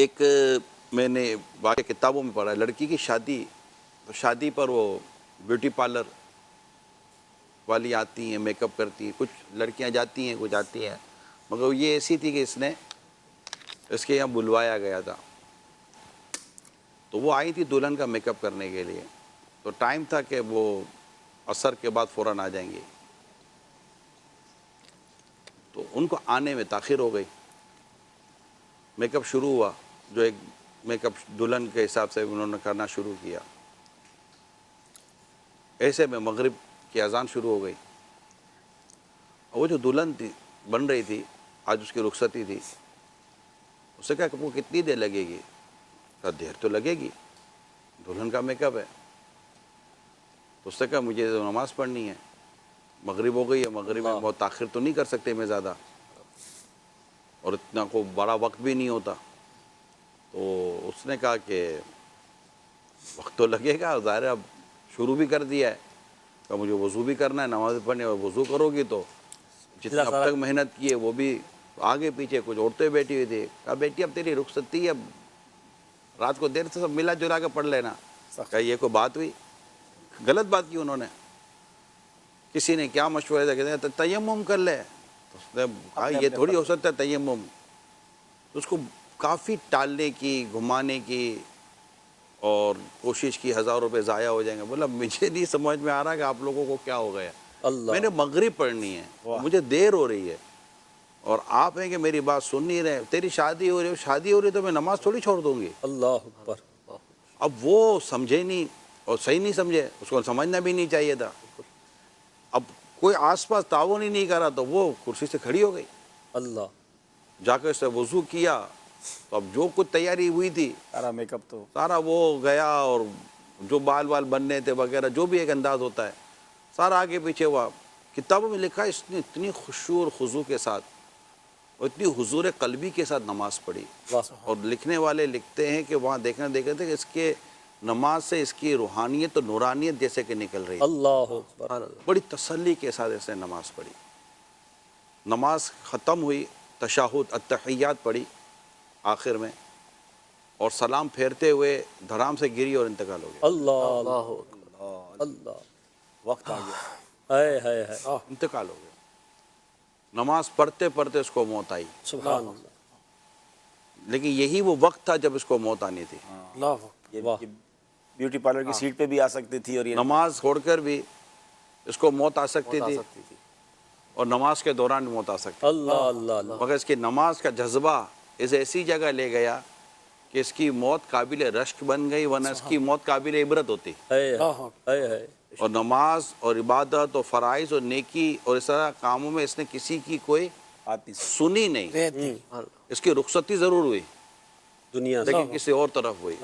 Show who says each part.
Speaker 1: ایک میں نے واقع کتابوں میں پڑھا ہے، لڑکی کی شادی پر وہ بیوٹی پارلر والی آتی ہیں، میک اپ کرتی ہیں، کچھ لڑکیاں جاتی ہیں، کچھ آتی ہیں، مگر یہ ایسی تھی کہ اس کے یہاں بلوایا گیا تھا، تو وہ آئی تھی دلہن کا میک اپ کرنے کے لیے، تو ٹائم تھا کہ وہ عصر کے بعد فوراً آ جائیں گی، تو ان کو آنے میں تاخیر ہو گئی۔ میک اپ شروع ہوا، جو ایک میک اپ دلہن کے حساب سے انہوں نے کرنا شروع کیا، ایسے میں مغرب کی اذان شروع ہو گئی، اور وہ جو دلہن تھی بن رہی تھی، آج اس کی رخصتی تھی، اس نے کہا کہ وہ کتنی دیر لگے گی؟ کہا دیر تو لگے گی، دلہن کا میک اپ ہے۔ اس نے کہا مجھے تو نماز پڑھنی ہے، مغرب ہو گئی ہے، مغرب میں بہت تاخیر تو نہیں کر سکتے میں زیادہ، اور اتنا کو بڑا وقت بھی نہیں ہوتا، تو اس نے کہا کہ وقت تو لگے گا، ظاہر ہے اب شروع بھی کر دیا ہے، کہ مجھے وضو بھی کرنا ہے، نماز پڑھنی ہے، اور وضو کرو گی تو جتنا اب تک محنت کی ہے وہ بھی آگے پیچھے کچھ عورتیں بیٹھی ہوئی تھی، کہا بیٹی اب تیری رخصتی ہے، اب رات کو دیر سے سب ملا جلا کے پڑھ لینا۔ کہا یہ کوئی بات ہوئی؟ غلط بات کی انہوں نے۔ کسی نے کیا مشورہ دیا، کہتے ہیں تیمم کر لے، تو اس نے کہا یہ تھوڑی ہو سکتا ہے تیمم، تو اس کو کافی ٹالنے کی، گھمانے کی اور کوشش کی، 1000 روپے ضائع ہو جائیں گے۔ بولا مجھے نہیں سمجھ میں آ رہا کہ آپ لوگوں کو کیا ہو گیا، میں نے مغرب پڑھنی ہے، مجھے دیر ہو رہی ہے، اور آپ ہیں کہ میری بات سن نہیں رہے، تیری شادی ہو رہی تو میں نماز تھوڑی چھوڑ دوں گی۔
Speaker 2: اللہ اکبر۔
Speaker 1: اب وہ سمجھے نہیں، اور صحیح نہیں سمجھے، اس کو سمجھنا بھی نہیں چاہیے تھا۔ اب کوئی آس پاس تعاون ہی نہیں کرا تو وہ کرسی سے کھڑی ہو گئی،
Speaker 2: اللہ
Speaker 1: جا کے اس سے وضو کیا، تو اب جو کچھ تیاری ہوئی تھی
Speaker 3: سارا میک اپ تو
Speaker 1: سارا وہ گیا، اور جو بال بننے تھے وغیرہ جو بھی ایک انداز ہوتا ہے سارا آگے پیچھے ہوا۔ کتابوں میں لکھا ہے اس نے اتنی خشوع اور خضوع کے ساتھ اور اتنی حضور قلبی کے ساتھ نماز پڑھی، اور لکھنے والے لکھتے ہیں کہ وہاں دیکھتے تھے کہ اس کے نماز سے اس کی روحانیت اور نورانیت جیسے کہ نکل رہی،
Speaker 2: اللہ اکبر۔
Speaker 1: بڑی تسلی کے ساتھ اس نے نماز پڑھی۔ نماز ختم ہوئی، تشہد التحیات پڑھی آخر میں، اور سلام پھیرتے ہوئے دھڑام سے گری اور انتقال ہو گیا۔
Speaker 2: اللہ اللہ،
Speaker 3: وقت آ گیا۔
Speaker 2: ہائے ہائے ہائے،
Speaker 1: انتقال ہو گیا۔ نماز پڑھتے پڑھتے اس کو موت آئی،
Speaker 2: سبحان اللہ۔
Speaker 1: لیکن یہی وہ وقت تھا جب اس کو موت آنی تھی۔
Speaker 3: یہ بیوٹی پارلر کی سیٹ پہ بھی آ سکتی تھی، اور یہ
Speaker 1: نماز چھوڑ کر بھی اس کو موت آ سکتی تھی، اور نماز کے دوران بھی موت آ سکتی تھی،
Speaker 2: اللہ اللہ اللہ،
Speaker 1: مگر اس کی نماز کا جذبہ اس ایسی جگہ لے گیا کہ اس کی موت قابل رشک بن گئی، ورنہ اس کی موت قابل عبرت ہوتی۔
Speaker 2: ہائے ہائے ہائے،
Speaker 1: اور نماز اور عبادت اور فرائض اور نیکی اور اس طرح کاموں میں اس نے کسی کی کوئی
Speaker 3: آتی
Speaker 1: سنی نہیں، اس کی رخصتی ضرور ہوئی
Speaker 2: دنیا سے
Speaker 1: لیکن کسی اور طرف ہوئی۔